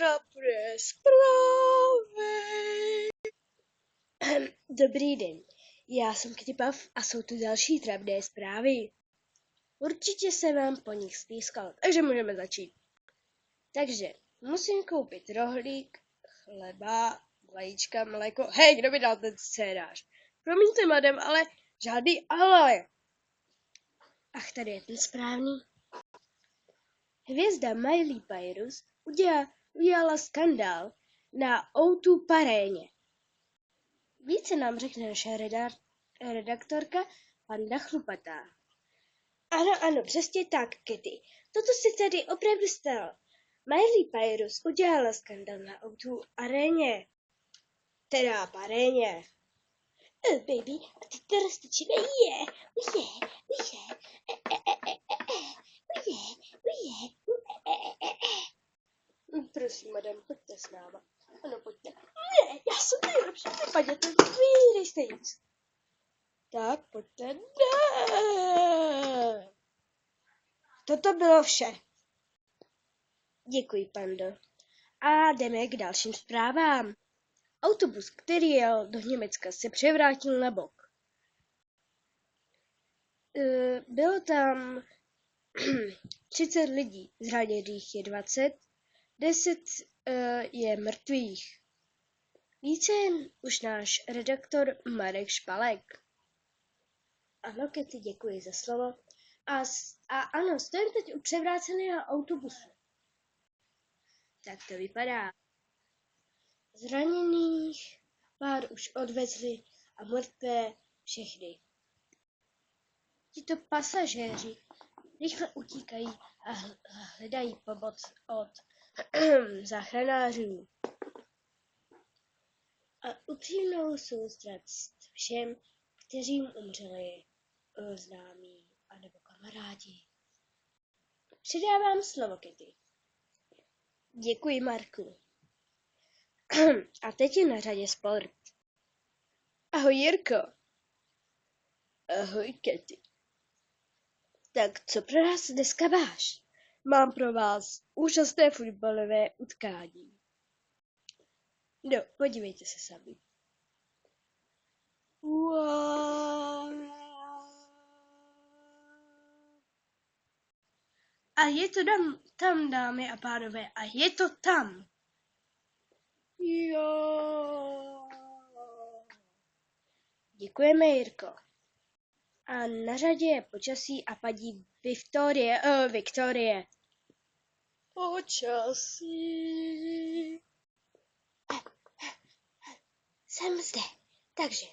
trapné zprávy. Dobrý den, já jsem Ktipav a jsou tu další trapné zprávy. Určitě se vám po nich stýskalo, takže můžeme začít. Takže musím koupit rohlík, chleba, vajíčka, mléko. Hej, kdo mi dal ten scénář? Promiňte, madam, ale žádný ale. Ach, tady je ten správný. Hvězda Miley Cyrus udělala skandál na O2 Paréně. Více nám řekne naše redaktorka Panda Chlupatá. Ano, přesně tak, Kitty. Toto se tady opravdu stalo. Miley Cyrus udělala skandál na O2 aréně. Teda paréně. Oh, baby, a teď to roztočíme. Prosím, madam, pojďte s náma. Ano, pojďte. Ne, já jsem nejlepší, vypadněte, vy nejste nic. Tak, pojďte. Ne. Toto bylo vše. Děkuji, Pando. A jdeme k dalším zprávám. Autobus, který jel do Německa, se převrátil na bok. Bylo tam 30 lidí, zraněných je 20, 10 je mrtvých. Více už náš redaktor Marek Špalek. Ano, Kety, děkuji za slovo. A ano, stojím teď u převráceného autobusu. Tak to vypadá. Zraněných pár už odvezli a mrtvé všechny. Tito pasažéři rychle utíkají a hledají pomoc od záchranářů. A upřímnou soustrast všem, kteří jim umřeli známí anebo kamarádi. Předávám slovo Kitty. Děkuji, Marku. A teď je na řadě sport. Ahoj, Jirko. Ahoj, Kitty. Tak co pro nás dneska máš? Mám pro vás úžasné fotbalové utkání. No, podívejte se sami. Wow. A je to tam, dámy a pánové, a je to tam. Jo. Děkujeme, Jirko. A na řadě je počasí a padí Viktorie. Počasí. Jsem zde. Takže,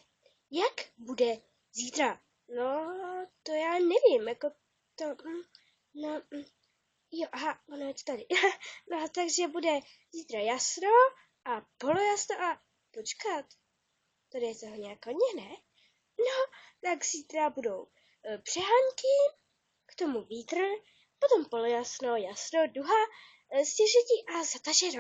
jak bude zítra? No, to já nevím, jako to... No, jo, aha, ono je to tady. No, takže bude zítra jasno a polojasno a počkat. Tady je toho nějak hodně, ne? No, tak zítra budou přehánky, k tomu vítr, potom polojasno, jasno, duha, stěžití a zataženo.